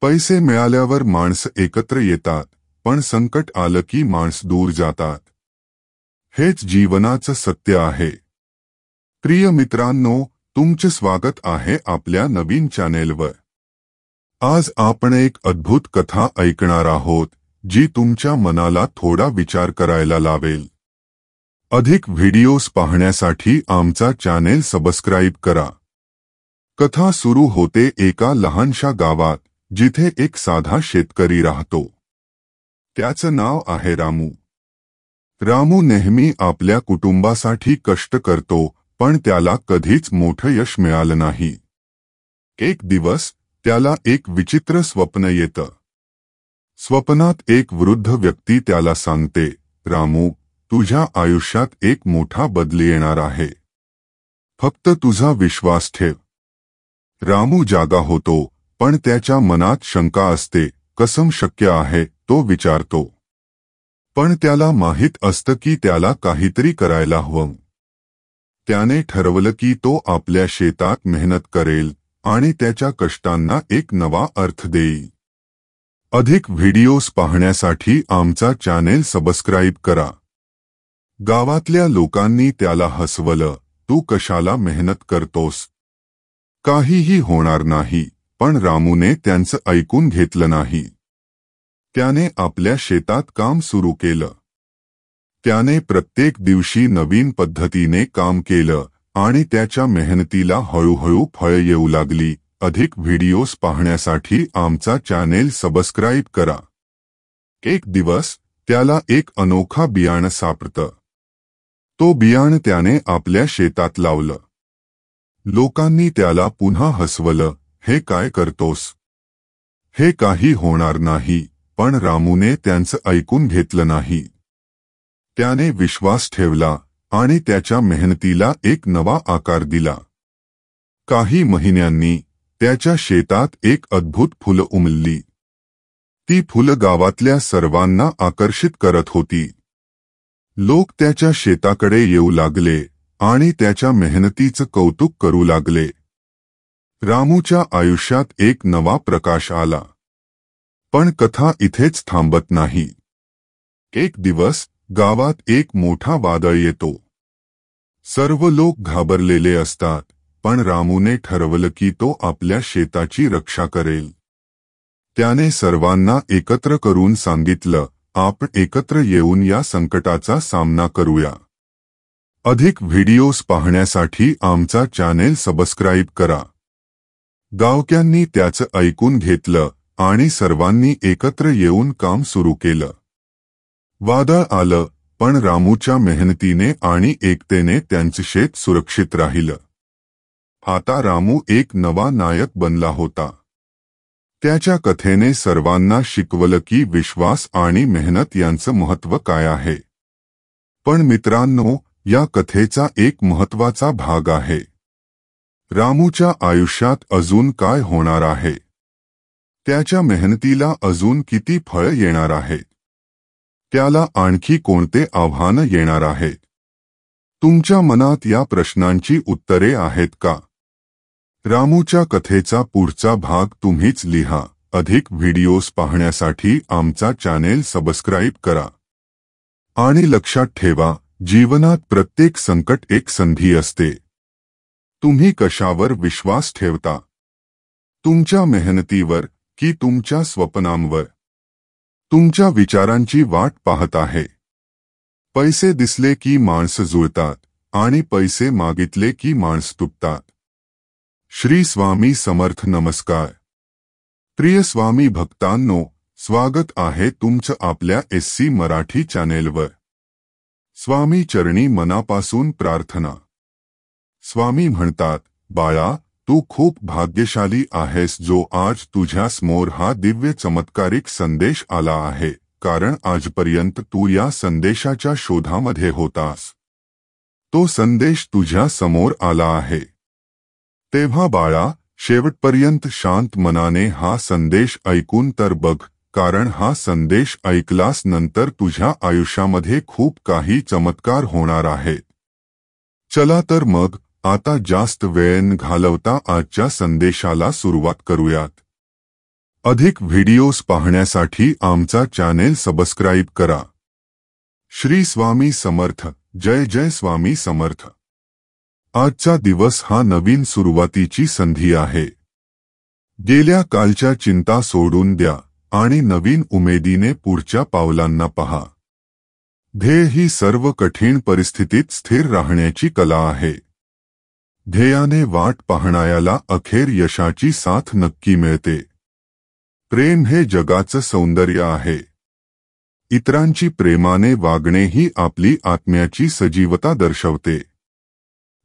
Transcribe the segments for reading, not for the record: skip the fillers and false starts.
पैसे मिळाल्यावर माणसं एकत्र येतात, पण संकट आलं की माणसं दूर जातात. हेच जीवनाचं सत्य आहे. प्रिय मित्रांनो, तुमचे स्वागत आहे आपल्या नवीन चॅनेलवर. आज आपण एक अद्भुत कथा ऐकणार आहोत, जी तुमच्या मनाला थोडा विचार करायला लावेल. अधिक व्हिडिओज पाहण्यासाठी आमचा चॅनेल सबस्क्राइब करा. कथा सुरू होते एका लहानशा गावात, जिथे एक साधा शेतकरी राहतो. त्याचं नाव आहे रामू. रामू नेहमी आपल्या कुटुंबासाठी कष्ट करतो, पण त्याला कधीच मोठं यश मिळालं नाही. एक दिवस त्याला एक विचित्र स्वप्न येतं. स्वप्नात एक वृद्ध व्यक्ती त्याला सांगते, रामू, तुझ्या आयुष्यात एक मोठा बदल येणार आहे. फक्त तुझा विश्वास ठेव. रामू जागा होतो, पण त्याच्या मनात शंका असते. कसं शक्य आहे, तो विचारतो. पण त्याला माहित असतं की त्याला काहीतरी करायला हवं. त्याने ठरवलं की तो आपल्या शेतात मेहनत करेल आणि त्याच्या कष्टांना एक नवा अर्थ देईल. अधिक व्हिडिओज पाहण्यासाठी आमचा चॅनेल सबस्क्राइब करा. गावातल्या लोकांनी त्याला हसवलं, तू कशाला मेहनत करतोस? काहीही होणार नाही. पण रामूने त्यांचं ऐकून घेतलं नाही. त्याने आपल्या शेतात काम सुरू केलं. त्याने प्रत्येक दिवशी नवीन पद्धतीने काम केलं आणि त्याच्या मेहनतीला हळूहळू फळं येऊ लागली. अधिक व्हिडिओज पाहण्यासाठी आमचा चॅनेल सबस्क्राइब करा. एक दिवस त्याला एक अनोखा बियाणं सापडतं. तो बियाणं त्याने आपल्या शेतात लावलं. लोकांनी त्याला पुन्हा हसवलं, हे काय करतोस? हे काही होणार नाही. पण रामूने त्यांचं ऐकून घेतलं नाही. त्याने विश्वास ठेवला आणि त्याच्या मेहनतीला एक नवा आकार दिला. काही महिन्यांनी त्याच्या शेतात एक अद्भुत फुलं उमलली. ती फुलं गावातल्या सर्वांना आकर्षित करत होती. लोक त्याच्या शेताकडे येऊ लागले आणि त्याच्या मेहनतीचं कौतुक करू लागले. रामूच्या आयुष्यात एक नवा प्रकाश आला. पण कथा इथेच थांबत नाही. एक दिवस गावात एक मोठा वादळ येतो. सर्व लोक घाबरलेले असतात, पण रामूने ठरवलं की तो आपल्या शेताची रक्षा करेल. त्याने सर्वांना एकत्र करून सांगितलं, आपण एकत्र येऊन या संकटाचा सामना करूया. अधिक व्हिडिओज पाहण्यासाठी आमचा चॅनेल सबस्क्राइब करा. गावकऱ्यांनी त्याचं ऐकून घेतलं आणि सर्वांनी एकत्र येऊन काम सुरू केलं. वादळ आलं, पण रामूच्या मेहनतीने आणि एकतेने त्यांचं शेत सुरक्षित राहिलं. आता रामू एक नवा नायक बनला होता. त्याच्या कथेने सर्वांना शिकवलं की विश्वास आणि मेहनत यांचं महत्त्व काय आहे. पण मित्रांनो, या कथेचा एक महत्त्वाचा भाग आहे. रामूच्या आयुष्यात अजून काय होणार आहे? त्याच्या मेहनतीला अजून किती फळ येणार आहेत? त्याला आणखी कोणते आव्हानं येणार आहेत? तुमच्या मनात या प्रश्नांची उत्तरे आहेत का? रामूच्या कथेचा पुढचा भाग तुम्हीच लिहा. अधिक व्हिडिओज पाहण्यासाठी आमचा चॅनेल सबस्क्राइब करा. आणि लक्षात ठेवा, जीवनात प्रत्येक संकट एक संधी असते. तुम्ही कशावर विश्वास ठेवता? तुमच्या मेहनतीवर की तुमच्या स्वप्नांवर? तुमच्या विचारांची वाट पाहत आहे. पैसे दिसले की माणसं जुळतात आणि पैसे मागितले की माणसं तुटतात. श्री स्वामी समर्थ. नमस्कार प्रिय स्वामी भक्तांनो, स्वागत आहे तुमचं आपल्या SC मराठी चॅनेलवर. स्वामी चरणी मनापासून प्रार्थना. स्वामी म्हणतात, बाळा, तू खूप भाग्यशाली आहेस जो आज तुझ्या समोर हा दिव्य चमत्कारिक संदेश आला आहे, कारण आजपर्यंत तू या संदेशाच्या शोधामध्ये होतास. तो संदेश तुझ्या समोर आला आहे. तेव्हा बाळा, शेवटपर्यंत शांत मनाने हा संदेश ऐकून तर बघ, कारण हा संदेश ऐकलास नंतर तुझ्या आयुष्यामध्ये खूप काही चमत्कार होणार आहेत. चला तर मग आता जास्त वेळ न घालवता आजच्या संदेशाला सुरुवात करूयात. अधिक व्हिडिओज पाहण्यासाठी आमचा चॅनेल सबस्क्राईब करा. श्री स्वामी समर्थ. जय जय स्वामी समर्थ. आजचा दिवस हा नवीन सुरुवातीची संधी आहे. गेल्या कालच्या चिंता सोडून द्या आणि नवीन उमेदीने पुढच्या पावलांना पहा. ध्येय ही सर्व कठीण परिस्थितीत स्थिर राहण्याची कला आहे. ध्येयाने वाट पाहणाऱ्याला अखेर यशाची साथ नक्की मिळते. प्रेम हे जगाचं सौंदर्य आहे. इतरांची प्रेमाने वागणे ही आपली आत्म्याची सजीवता दर्शवते.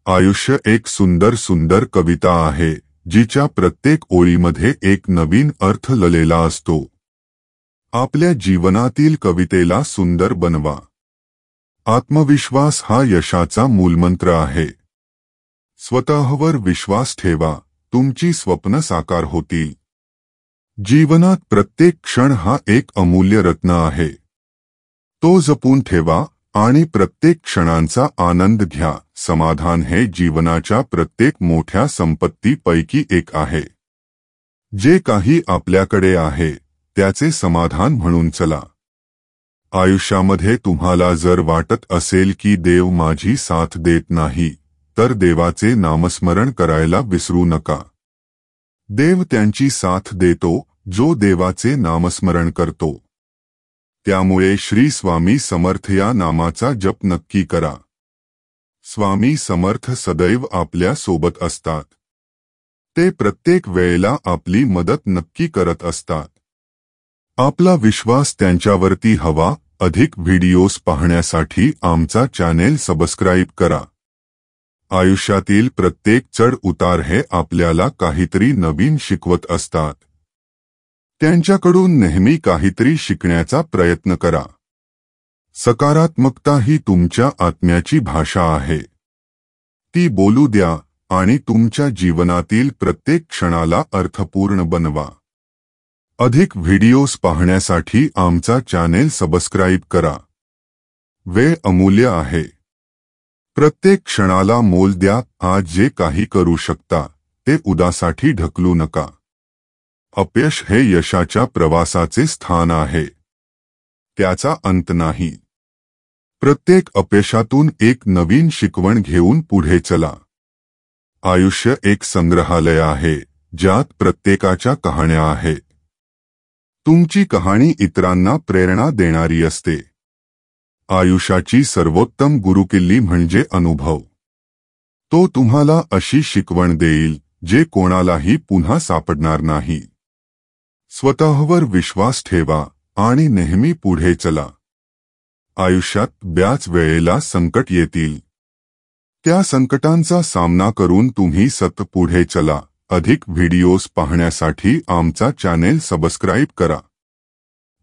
आयुष्य एक सुंदर सुंदर कविता आहे, जिच्या प्रत्येक ओळीमध्ये एक नवीन अर्थ ललेला असतो. आपल्या जीवनातील कवितेला सुंदर बनवा. आत्मविश्वास हा यशाचा मूलमंत्र आहे. स्वतःवर विश्वास ठेवा, तुमची स्वप्न साकार होतील. जीवनात प्रत्येक क्षण हा एक अमूल्य रत्न आहे. तो जपून ठेवा आणि प्रत्येक क्षणांचा आनंद घ्या. समाधान हे जीवनाच्या प्रत्येक मोठ्या संपत्तीपैकी एक आहे. जे काही आपल्याकडे आहे त्याचे समाधान म्हणून चला. आयुष्यामध्ये तुम्हाला जर वाटत असेल की देव माझी साथ देत नाही, तर देवाचे नामस्मरण करायला विसरू नका. देव त्यांची साथ देतो जो देवाचे नामस्मरण करतो. त्यामुळे श्री स्वामी समर्थ या नामाचा जप नक्की करा. स्वामी समर्थ सदैव आपल्या सोबत असतात. ते प्रत्येक वेळेला आपली मदत नक्की करत असतात. आपला विश्वास त्यांच्यावरती हवा. अधिक व्हिडिओज पाहण्यासाठी आमचा चॅनेल सबस्क्राईब करा. आयुष्यातील प्रत्येक चढ उतार हे आपल्याला काहीतरी नवीन शिकवत असतात. त्यांच्याकडून नेहमी काहीतरी शिकण्याचा प्रयत्न करा. सकारात्मकता ही तुमच्या आत्म्याची भाषा आहे. ती बोलू द्या आणि तुमच्या जीवनातील प्रत्येक क्षणाला अर्थपूर्ण बनवा. अधिक व्हिडिओज पाहण्यासाठी आमचा चॅनेल सबस्क्राईब करा. वेळ अमूल्य आहे. प्रत्येक क्षणाला मोल द्या. आज जे काही करू शकता ते उद्यासाठी ढकलू नका. अपयश हे यशाच्या प्रवासाचे स्थान आहे. त्याचा अंत नाही. प्रत्येक अपयशातून एक नवीन शिकवण घेऊन पुढे चला. आयुष्य एक संग्रहालय आहे, ज्यात प्रत्येकाच्या कहाण्या आहेत. तुमची कहाणी इतरांना प्रेरणा देणारी असते. आयुष्याची सर्वोत्तम गुरुकिल्ली म्हणजे अनुभव. तो तुम्हाला अशी शिकवण देईल जे कोणालाही पुन्हा सापडणार नाही. स्वतःवर विश्वास ठेवा आणि नेहमी पुढे चला. आयुष्यात बऱ्याच वेळेला संकट येतील. त्या संकटांचा सामना करून तुम्ही सतत पुढे चला. अधिक व्हिडिओज पाहण्यासाठी आमचा चॅनेल सबस्क्राईब करा.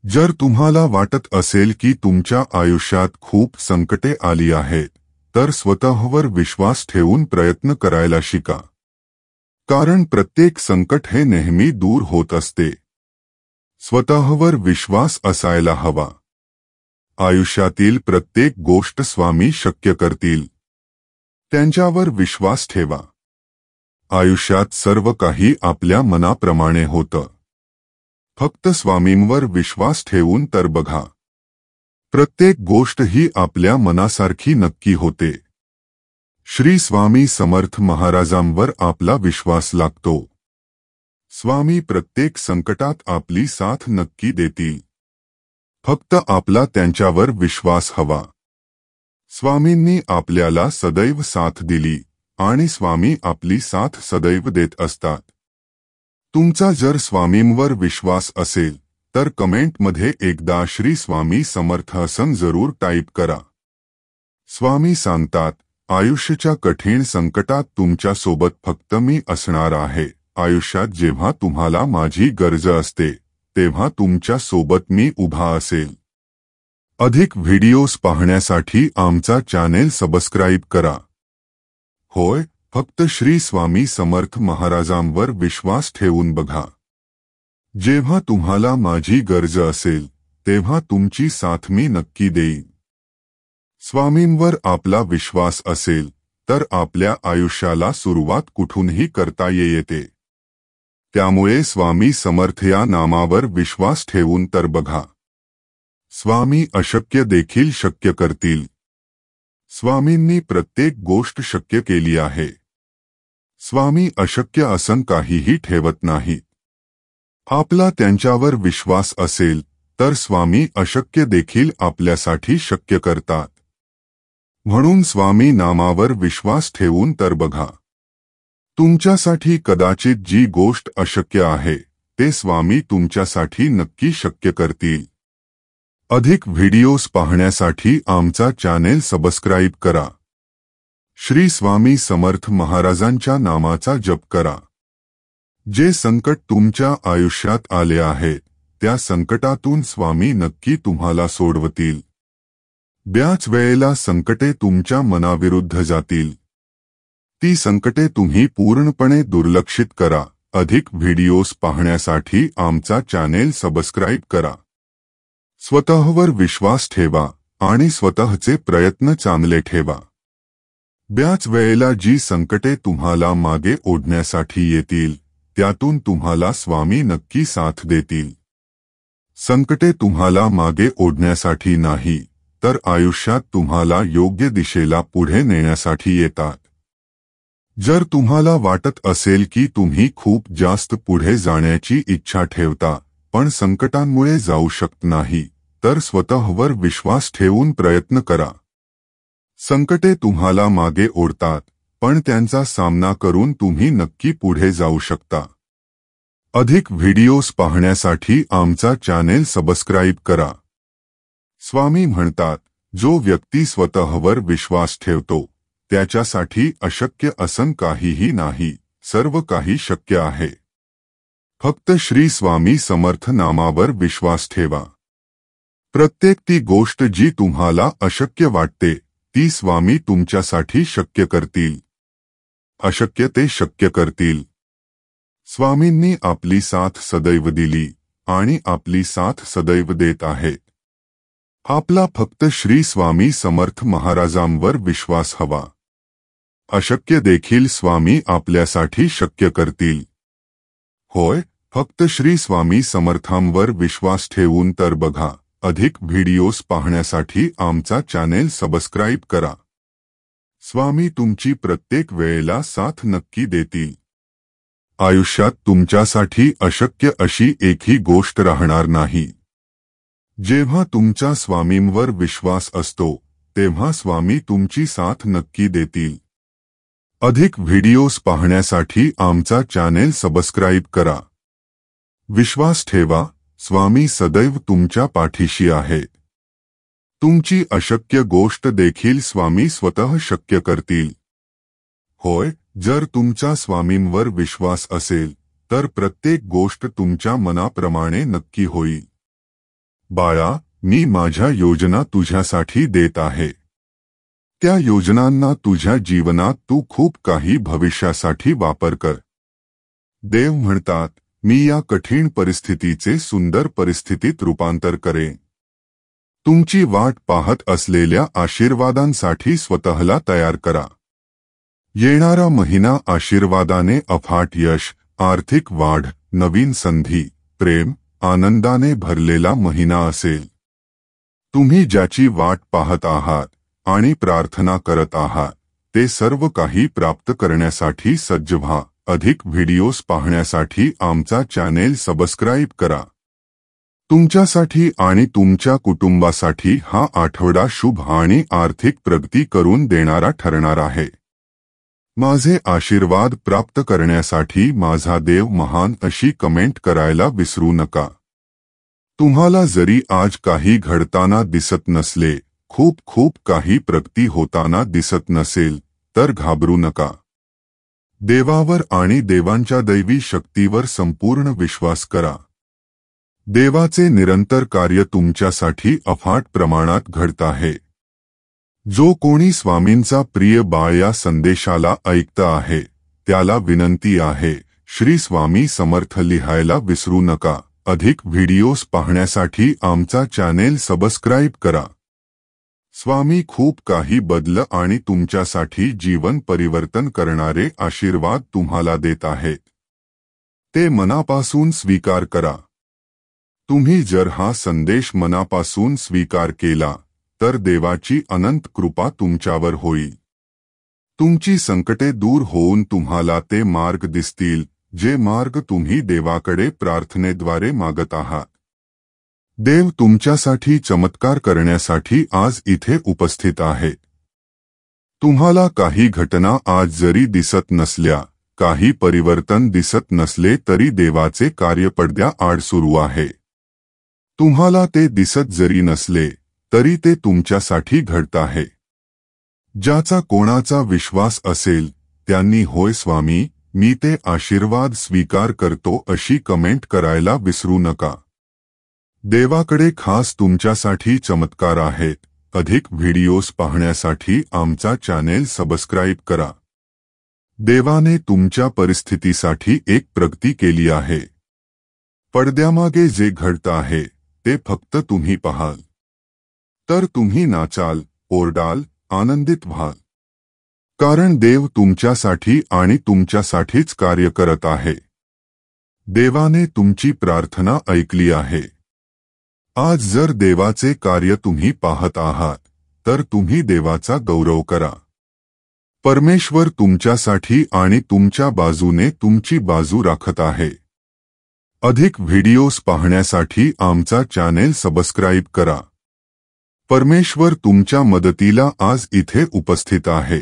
जर तुम्हाला वाटत असेल की तुमच्या आयुष्यात खूप संकटे आली आहेत, तर स्वतःवर विश्वास ठेवून प्रयत्न करायला शिका. कारण प्रत्येक संकट हे नेहमी दूर होत असते. स्वतःवर विश्वास असायला हवा. आयुष्यातील प्रत्येक गोष्ट स्वामी शक्य करतील. त्यांच्यावर विश्वास ठेवा. आयुष्यात सर्व काही आपल्या मनाप्रमाणे होतं. फक्त स्वामींवर विश्वास ठेवून तर बघा. प्रत्येक गोष्ट ही आपल्या मनासारखी नक्की होते. श्री स्वामी समर्थ महाराजांवर आपला विश्वास लागतो. स्वामी प्रत्येक संकटात आपली साथ नक्की देतील. फक्त आपला त्यांच्यावर विश्वास हवा. स्वामींनी आपल्याला सदैव साथ दिली आणि स्वामी आपली साथ सदैव देत असतात. तुमचा जर स्वामींवर विश्वास असेल तर कमेंटमध्ये एकदा श्री स्वामी समर्थ असं जरूर टाईप करा. स्वामी सांगतात, आयुष्याच्या कठीण संकटात तुमच्या सोबत फक्त मी असणार आहे. आयुष्यात जेव्हा तुम्हाला माझी गरज असते तेव्हा तुमच्या सोबत मी उभा असेल. अधिक व्हिडिओज पाहण्यासाठी आमचा चॅनेल सबस्क्राईब करा. होय, फक्त श्री स्वामी समर्थ महाराजांवर विश्वास ठेवून बघा. जेव्हा तुम्हाला माझी गरज असेल तेव्हा तुमची साथ मी नक्की देईन. स्वामींवर आपला विश्वास असेल तर आपल्या आयुष्याला सुरुवात कुठूनही करता येते. त्यामुळे स्वामी समर्थ या नामावर विश्वास ठेवून तर बघा. स्वामी अशक्य देखील शक्य करतील. स्वामींनी प्रत्येक गोष्ट शक्य केली आहे. स्वामी अशक्य असं काहीही ठेवत नाहीत. आपला त्यांच्यावर विश्वास असेल तर स्वामी अशक्य देखील आपल्यासाठी शक्य करतात. म्हणून स्वामी नामावर विश्वास ठेवून तर बघा. तुमच्यासाठी कदाचित जी गोष्ट अशक्य आहे ते स्वामी तुमच्यासाठी नक्की शक्य करतील. अधिक व्हिडिओज पाहण्यासाठी आमचा चॅनेल सबस्क्राईब करा. श्री स्वामी समर्थ महाराजांच्या नामाचा जप करा. जे संकट तुमच्या आयुष्यात आले आहेत त्या संकटातून स्वामी नक्की तुम्हाला सोडवतील. बऱ्याच वेळेला संकटे तुमच्या मनाविरुद्ध जातील. ती संकटे तुम्ही पूर्णपणे दुर्लक्षित करा. अधिक व्हिडिओज पाहण्यासाठी आमचा चॅनेल सबस्क्राईब करा. स्वतःवर विश्वास ठेवा आणि स्वतःचे प्रयत्न चांगले ठेवा. बऱ्याच वेळेला जी संकटे तुम्हाला मागे ओढण्यासाठी येतील त्यातून तुम्हाला स्वामी नक्की साथ देतील. संकटे तुम्हाला मागे ओढण्यासाठी नाही तर आयुष्यात तुम्हाला योग्य दिशेला पुढे नेण्यासाठी येतात. जर तुम्हाला वाटत असेल की तुम्ही खूप जास्त पुढे जाण्याची इच्छा ठेवता पण संकटांमुळे जाऊ शकत नाही तर स्वतःवर विश्वास ठेवून प्रयत्न करा. संकटे तुम्हाला मागे ओढतात पण त्यांचा सामना करून तुम्ही नक्की पुढे जाऊ शकता. अधिक व्हिडिओज पाहण्यासाठी आमचा चॅनेल सबस्क्राईब करा. स्वामी म्हणतात, जो व्यक्ती स्वतःवर विश्वास ठेवतो त्याच्यासाठी अशक्य असं काहीही नाही, सर्व काही शक्य आहे. फक्त श्री स्वामी समर्थ नामावर विश्वास ठेवा. प्रत्येक ती गोष्ट जी तुम्हाला अशक्य वाटते ती स्वामी तुमच्यासाठी शक्य करतील. अशक्य ते शक्य करतील. स्वामींनी आपली साथ सदैव दिली आणि आपली साथ सदैव देत आहेत. आपला फक्त श्री स्वामी समर्थ महाराजांवर विश्वास हवा. अशक्य देखील स्वामी आपल्यासाठी शक्य करतील. होय, फक्त श्री स्वामी समर्थांवर विश्वास ठेवून तर बघा. अधिक व्हिडिओज पाहण्यासाठी आमचा चॅनेल सबस्क्राईब करा. स्वामी तुमची प्रत्येक वेळेला साथ नक्की देतील. आयुष्यात तुमच्यासाठी अशक्य अशी एकही गोष्ट राहणार नाही. जेव्हा तुमच्या स्वामींवर विश्वास असतो तेव्हा स्वामी तुमची साथ नक्की देतील. अधिक व्हिडिओज पाहण्यासाठी आमचा चॅनेल सबस्क्राईब करा. विश्वास ठेवा, स्वामी सदैव तुमच्या पाठीशी आहेत. तुमची अशक्य गोष्ट देखील स्वामी स्वतः शक्य करतील. होय, जर तुमच्या स्वामींवर विश्वास असेल तर प्रत्येक गोष्ट तुमच्या मनाप्रमाणे नक्की होईल. बाळा, मी माझ्या योजना तुझ्यासाठी देत आहे. त्या योजनांना तुझ्या जीवनात तू खूप काही भविष्यासाठी वापर कर. देव म्हणतात, मी या कठीण परिस्थितीचे सुंदर परिस्थितीत रूपांतर करेन. तुमची वाट पाहत असलेल्या आशीर्वादांसाठी स्वतःला तयार करा. येणारा महिना आशीर्वादाने अफाट यश, आर्थिक वाढ, नवीन संधी, प्रेम, आनंदाने भरलेला महिना असेल. तुम्ही ज्याची वाट पाहत आहात आणि प्रार्थना करत आहात ते सर्व काही प्राप्त करण्यासाठी सज्ज व्हा. अधिक व्हिडिओज पाहण्यासाठी आमचा चॅनेल सबस्क्राईब करा. तुमच्यासाठी आणि तुमच्या कुटुंबासाठी हा आठवडा शुभ आणि आर्थिक प्रगती करून देणारा ठरणार आहे. माझे आशीर्वाद प्राप्त करण्यासाठी माझा देव महान अशी कमेंट करायला विसरू नका. तुम्हाला जरी आज काही घडताना दिसत नसले, खूप काही प्रगती होताना दिसत नसेल तर घाबरू नका. देवावर आणि देवांच्या दैवी शक्तीवर संपूर्ण विश्वास करा. देवाचे निरंतर कार्य तुमच्यासाठी अफाट प्रमाणात घडत आहे. जो कोणी स्वामींचा प्रिय बाळ या संदेशाला ऐकत आहे त्याला विनंती आहे, श्री स्वामी समर्थ लिहायला विसरू नका. अधिक व्हिडिओज पाहण्यासाठी आमचा चॅनेल सबस्क्राईब करा. स्वामी खूप काही बदल आणि तुमच्यासाठी जीवन परिवर्तन करणारे आशीर्वाद तुम्हाला देत आहेत. ते मनापासून स्वीकार करा। तुम्ही जर हा संदेश मनापासून स्वीकार केला तर देवाची अनंत कृपा तुमच्यावर होईल। तुमची संकटे दूर होऊन तुम्हाला ते मार्ग दिसतील जे मार्ग तुम्ही देवाकडे प्रार्थनेद्वारे मागत आहात। देव तुमच्यासाठी चमत्कार करण्यासाठी आज इथे उपस्थित आहे। तुम्हाला काही घटना आज जरी दिसत नसल्या, काही परिवर्तन दिसत नसले तरी देवाचे कार्य पडद्याआड सुरू आहे। तुम्हाला ते दिसत जरी नसले तरी ते तुमच्यासाठी घडत आहे। ज्याचा कोणाचा विश्वास असेल त्यांनी होय स्वामी मी ते आशीर्वाद स्वीकार करतो अशी कमेंट करायला विसरू नका। देवाकडे खास तुमच्यासाठी चमत्कार आहेत। अधिक व्हिडिओज पाहण्यासाठी आमचा चॅनेल सबस्क्राइब करा। देवाने तुमच्या परिस्थितीसाठी एक प्रगती केली आहे। पडद्यामागे जे घडत आहे ते फक्त तुम्ही पाहाल, तर तुम्ही नाचाल, ओरडाल, आनंदित व्हाल। कारण देव तुमच्यासाठी आणि तुमच्यासाठीच कार्य करत आहे। देवाने तुमची प्रार्थना ऐकली आहे। आज जर देवाचे कार्य तुम्ही पाहत आहात तर तुम्ही देवाचा गौरव करा। परमेश्वर तुमच्यासाठी आणि तुमच्या बाजूने तुमची बाजू राखत आहे। अधिक व्हिडिओज पाहण्यासाठी आमचा चॅनेल सबस्क्राइब करा। परमेश्वर तुमच्या मदतीला आज इथे उपस्थित आहे।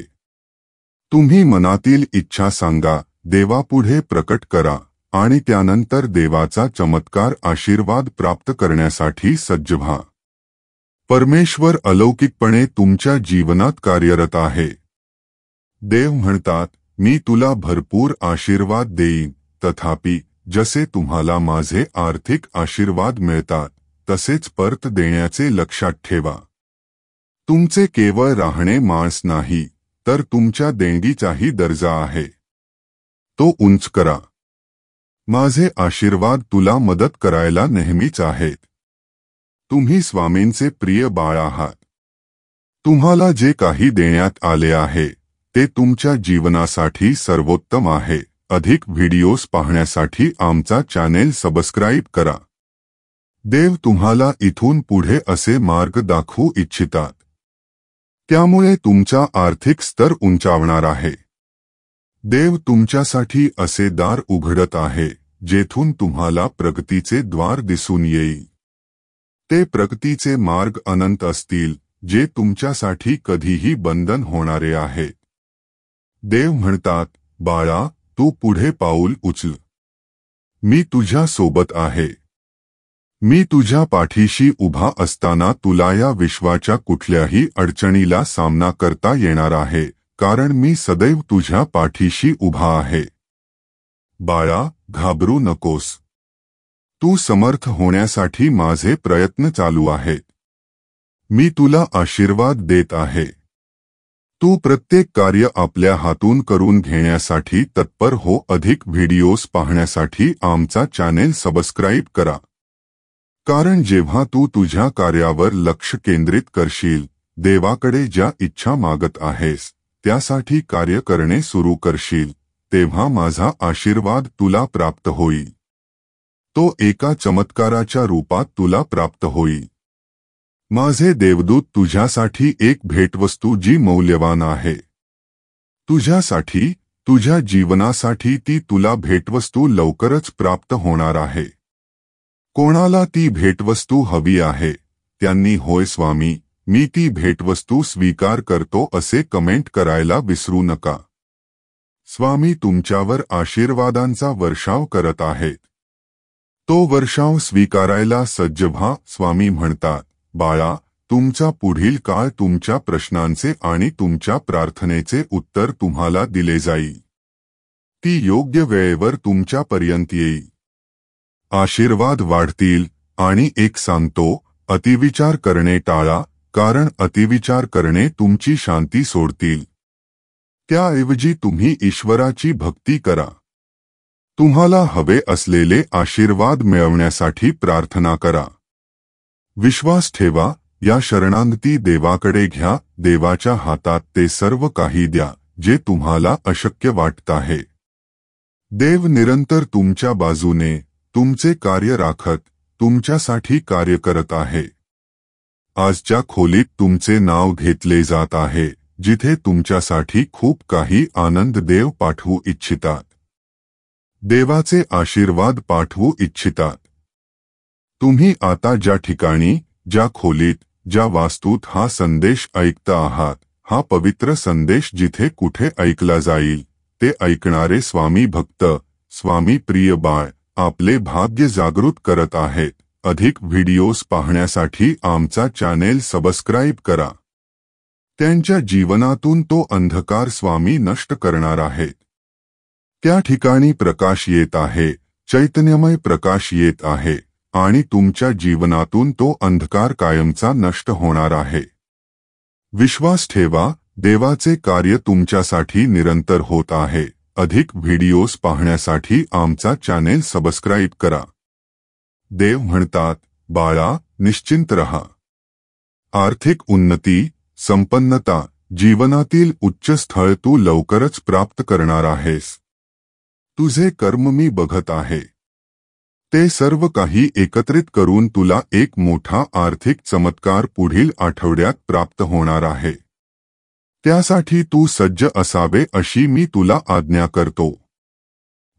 तुम्ही मनातील इच्छा सांगा, देवापुढे प्रकट करा आणि त्यानंतर देवाचा चमत्कार आशीर्वाद प्राप्त करण्यासाठी सज्ज व्हा। परमेश्वर अलौकिकपणे तुमच्या जीवनात कार्यरत आहे। देव म्हणतात, मी तुला भरपूर आशीर्वाद देईन, तथापि जसे तुम्हाला माझे आर्थिक आशीर्वाद मिळतात तसेच परत देण्याचे लक्षात ठेवा। तुमचे केवळ राहणे माणस नाही तर तुमच्या देणगीचाही दर्जा आहे। तो उंच करा। माझे आशीर्वाद तुला मदत करायला नेहमीच आहेत। तुम्ही स्वामींचे प्रिय बाळ आहात। तुम्हाला जे काही देण्यात आले आहे ते तुमच्या जीवनासाठी सर्वोत्तम आहे। अधिक व्हिडिओज पाहण्यासाठी आमचा चॅनेल सबस्क्राइब करा। देव तुम्हाला इथून पुढे असे मार्ग दाखवू इच्छितात। त्यामुळे तुमचा आर्थिक स्तर उंचावणार आहे। देव तुमच्यासाठी असे दार उघडत आहे जेथून तुम्हाला प्रगतीचे द्वार दिसून येईल। ते प्रगतीचे मार्ग अनंत असतील जे तुमच्यासाठी कधीही बंधन होणारे आहेत। देव म्हणतात, बाळा तू पुढे पाऊल उचल। मी तुझ्या सोबत आहे। मी तुझ्या पाठीशी उभा असताना तुला या विश्वाच्या कुठल्याही अडचणीला सामना करता येणार आहे, कारण मी सदैव तुझ्या पाठीशी उभा आहे। बाळा घाबरू नकोस। तू समर्थ होण्यासाठी माझे प्रयत्न चालू आहेत। मी तुला आशीर्वाद देत आहे। तू प्रत्येक कार्य आपल्या हातून करून घेण्यासाठी तत्पर हो। अधिक व्हिडिओज पाहण्यासाठी आमचा चॅनेल सबस्क्राइब करा। कारण जेव्हा तू तुझ्या कार्यावर लक्ष केंद्रित करशील, देवाकडे ज्या इच्छा मागत आहेस त्यासाठी कार्य करणे सुरू करशील, तेव्हा माझा आशीर्वाद तुला प्राप्त होईल। तो एका चमत्काराच्या रूपात तुला प्राप्त होईल। माझे देवदूत तुझ्यासाठी एक भेटवस्तू जी मौल्यवान आहे। तुझ्यासाठी, तुझ्या जीवनासाठी ती तुला भेटवस्तू लवकरच प्राप्त होणार आहे। कोणाला ती भेटवस्तू हवी आहे त्यांनी होय स्वामी मी ती भेटवस्तू स्वीकार करतो असे कमेंट करायला विसरू नका। स्वामी तुमच्यावर आशीर्वादांचा वर्षाव करत आहेत। तो वर्षाव स्वीकारायला सज्ज व्हा। स्वामी म्हणतात, बाळा तुमचा पुढील काळ तुमच्या प्रश्नांचे आणि तुमच्या प्रार्थनेचे उत्तर तुम्हाला दिले जाईल। ती योग्य वेळेवर तुमच्यापर्यंत येईल। आशीर्वाद वाढतील आणि एक सांगतो, अतिविचार करणे टाळा, कारण अतिविचार करणे तुमची शांती सोडतील। त्याऐवजी तुम्ही ईश्वराची भक्ती करा। तुम्हाला हवे असलेले आशीर्वाद मिळवण्यासाठी प्रार्थना करा। विश्वास ठेवा, या शरणागती देवाकडे घ्या। देवाच्या हातात ते सर्व काही द्या जे तुम्हाला अशक्य वाटत आहे। देव निरंतर तुमच्या बाजूने तुमचे कार्य राखत तुमच्यासाठी कार्य करत आहे. आजच्या खोलीत तुमचे नाव घेतले जात आहे, जिथे तुमच्यासाठी खूप काही आनंद देव पाठवू इच्छितात. देवाचे आशीर्वाद पाठवू इच्छितात. तुम्ही आता ज्या ठिकाणी, ज्या खोलीत, ज्या वास्तूत हा संदेश ऐकता आहात, हा पवित्र संदेश जिथे कुठे ऐकला जाईल, ते ऐकणारे स्वामी भक्त, स्वामी प्रिय बाळ, आपले भाग्य जागृत करत आहेत. अधिक व्हिडिओज पाहण्यासाठी आमचा चॅनेल सबस्क्राईब करा. त्यांच्या जीवनातून तो अंधकार स्वामी नष्ट करणार आहेत. त्या ठिकाणी प्रकाश येत आहे, चैतन्यमय प्रकाश येत आहे आणि तुमच्या जीवनातून तो अंधकार कायमचा नष्ट होणार आहे. विश्वास ठेवा, देवाचे कार्य तुमच्यासाठी निरंतर होत आहे. अधिक व्हिडिओज पाहण्यासाठी आमचा चॅनेल सबस्क्राईब करा. देव म्हणतात, बाळा, निश्चिंत रहा. आर्थिक उन्नती, संपन्नता, जीवनातील उच्च स्थळ तू लवकरच प्राप्त करणार आहेस. तुझे कर्म मी बघत आहे. ते सर्व काही एकत्रित करून तुला एक मोठा आर्थिक चमत्कार पुढील आठवड्यात प्राप्त होणार आहे. त्यासाठी तू सज्ज असावे अशी मी तुला आज्ञा करतो.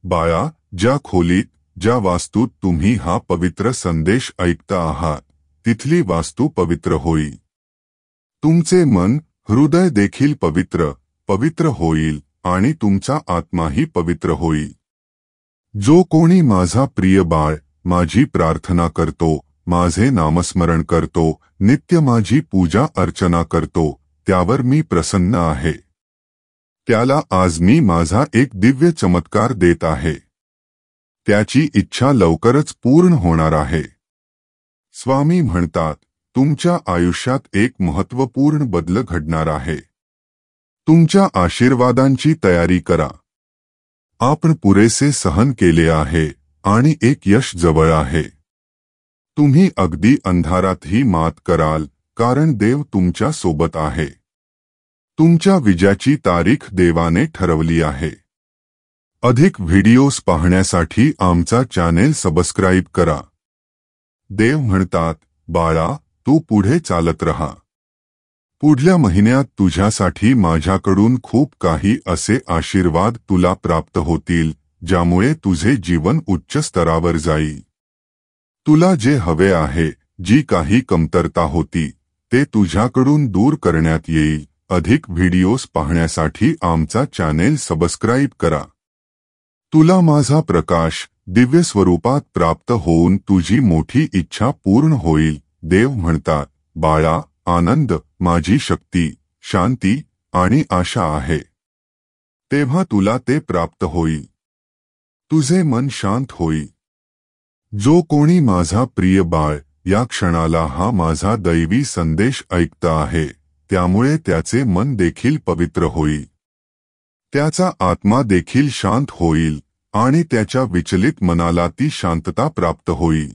बाळा, ज्या खोलीत, ज्या वास्तूत तुम्ही हा पवित्र संदेश ऐकता आहात, तिथली वास्तू पवित्र होईल. तुमचे मन, हृदय देखील पवित्र होईल आणि तुमचा आत्माही पवित्र होईल. जो कोणी माझा प्रिय बाळ, माझी प्रार्थना करतो, माझे नामस्मरण करतो, नित्य माझी पूजा अर्चना करतो, त्यावर मी प्रसन्न आहे. त्याला आज मी माझा एक दिव्य चमत्कार देत आहे. त्याची इच्छा लवकरच पूर्ण होणार आहे. स्वामी म्हणतात, तुमच्या आयुष्यात एक महत्त्वपूर्ण बदल घडणार आहे. तुमच्या आशीर्वादांची तयारी करा. आपण पुरेसे सहन केले आहे आणि एक यश जवळ आहे. तुम्ही अगदी अंधारातही मात कराल, कारण देव तुमच्या सोबत आहे. तुमच्या विजयाची तारीख देवाने ठरवली आहे. अधिक व्हिडिओज पाहण्यासाठी आमचा चॅनेल सबस्क्राईब करा. देव म्हणतात, बाळा, तू पुढे चालत रहा. पुढल्या महिन्यात तुझ्यासाठी माझ्याकडून खूप काही असे आशीर्वाद तुला प्राप्त होतील, ज्यामुळे तुझे जीवन उच्च स्तरावर जाईल. तुला जे हवे आहे, जी काही कमतरता होती, ते तुझ्याकडून दूर करण्यात येईल. अधिक व्हिडिओज पाहण्यासाठी आमचा चॅनेल सबस्क्राईब करा. तुला माझा प्रकाश दिव्य स्वरूपात प्राप्त होऊन तुझी मोठी इच्छा पूर्ण होईल. देव म्हणतात, बाळा, आनंद, माझी शक्ती, शांती आणि आशा आहे. तेव्हा तुला ते प्राप्त होईल. तुझे मन शांत होईल. जो कोणी माझा प्रिय बाळ, या क्षणाला हा माझा दैवी संदेश ऐकता आहे, त्यामुळे त्याचे मन देखील पवित्र होईल. त्याचा आत्मा देखील शांत होईल आणि त्याच्या विचलित मनाला ती शांतता प्राप्त होईल.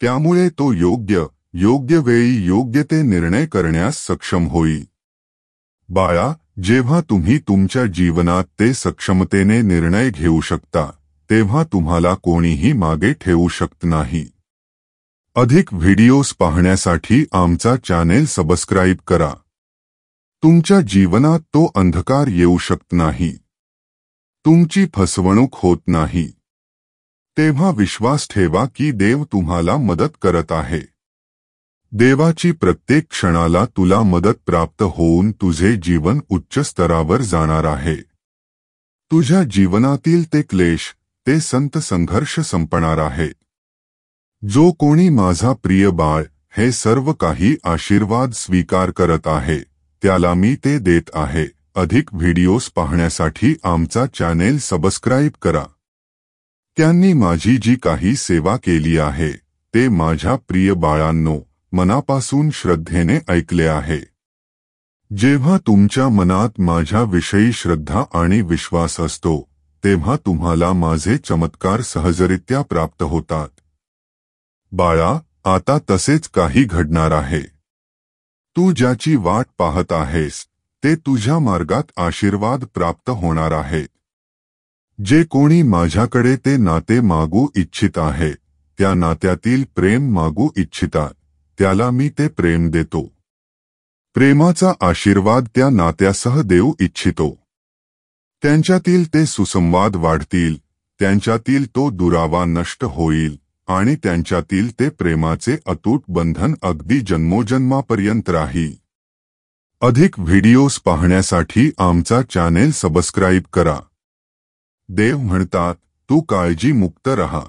त्यामुळे तो योग्य वेळी योग्य ते निर्णय करण्यास सक्षम होईल. बाळा, जेव्हा तुम्ही तुमच्या जीवनात ते सक्षमतेने निर्णय घेऊ शकता, तेव्हा तुम्हाला कोणीही मागे ठेवू शकत नाही. अधिक व्हिडिओज पाहण्यासाठी आमचा चॅनेल सबस्क्राईब करा. तुमच्या जीवनात तो अंधकार येऊ शकत नाही. तुमची फसवणूक होत नाही. तेव्हा विश्वास ठेवा की देव तुम्हाला मदत करत आहे. देवाची प्रत्येक क्षणाला तुला मदत प्राप्त होऊन तुझे जीवन उच्च स्तरावर जाणार आहे. तुझ्या जीवनातील ते क्लेश, ते संत संघर्ष संपणार आहेत. जो कोणी माझा प्रिय बाळ, हे सर्व काही आशीर्वाद स्वीकार करत आहे, त्याला मी ते देत आहे. अधिक व्हिडिओज पाहण्यासाठी आमचा चॅनेल सबस्क्राईब करा. त्यांनी माझी जी काही सेवा केली आहे, ते माझ्या प्रिय बाळांनो, मनापासून श्रद्धेने ऐकले आहे. जेव्हा तुमच्या मनात माझ्याविषयी श्रद्धा आणि विश्वास असतो, तेव्हा तुम्हाला माझे चमत्कार सहजरित्या प्राप्त होतात. बाळा, आता तसेच काही घडणार आहे. तू ज्याची वाट पाहत आहेस, ते तुझ्या मार्गात आशीर्वाद प्राप्त होणार आहेत. जे कोणी माझ्याकडे ते नाते मागू इच्छित आहे, त्या नात्यातील प्रेम मागू इच्छितात, त्याला मी ते प्रेम देतो. प्रेमाचा आशीर्वाद त्या नात्यासह देऊ इच्छितो. त्यांच्यातील ते सुसंवाद वाढतील, त्यांच्यातील तो दुरावा नष्ट होईल आणि त्यांच्यातील ते प्रेमाचे अतूट बंधन अगदी जन्मोजन्मापर्यंत राहील. अधिक व्हिडिओज पाहण्यासाठी आमचा चॅनेल सबस्क्राईब करा. देव म्हणतात, तू काळजीमुक्त रहा.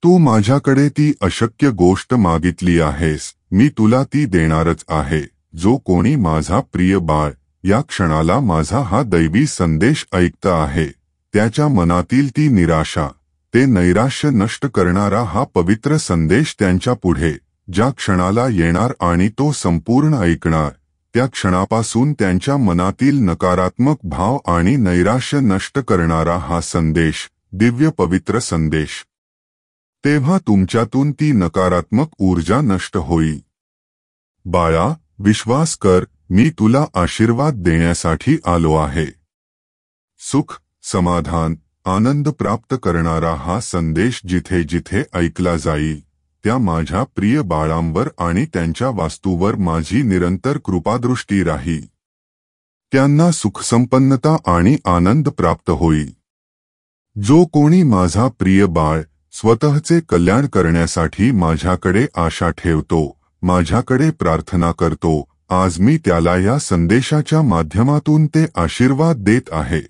तू माझ्याकडे ती अशक्य गोष्ट मागितली आहेस, मी तुला ती देणारच आहे. जो कोणी माझा प्रिय बाळ या क्षणाला माझा हा दैवी संदेश ऐकत आहे, त्याच्या मनातील ती निराशा, ते नैराश्य नष्ट करणारा हा पवित्र संदेश त्यांच्या पुढे ज्या क्षणाला येणार आणि तो संपूर्ण ऐकणार, त्या क्षणापासून त्यांच्या मनातील नकारात्मक भाव आणि नैराश्य नष्ट करणारा हा संदेश, दिव्य पवित्र संदेश. तेव्हा तुमच्यातून ती नकारात्मक ऊर्जा नष्ट होईल. बाळा, विश्वास कर, मी तुला आशीर्वाद देण्यासाठी आलो आहे. सुख, समाधान, आनंद प्राप्त करणारा हा संदेश जिथे जिथे ऐकला जाईल, त्या माझ्या प्रिय बाळांवर आणि त्यांच्या वास्तूवर माझी निरंतर कृपादृष्टी राहील. त्यांना सुखसंपन्नता आणि आनंद प्राप्त होईल. जो कोणी माझा प्रिय बाळ स्वतःचे कल्याण करण्यासाठी माझ्याकडे आशा ठेवतो, माझ्याकडे प्रार्थना करतो, आज मी त्याला या संदेशाच्या माध्यमातून ते आशीर्वाद देत आहे.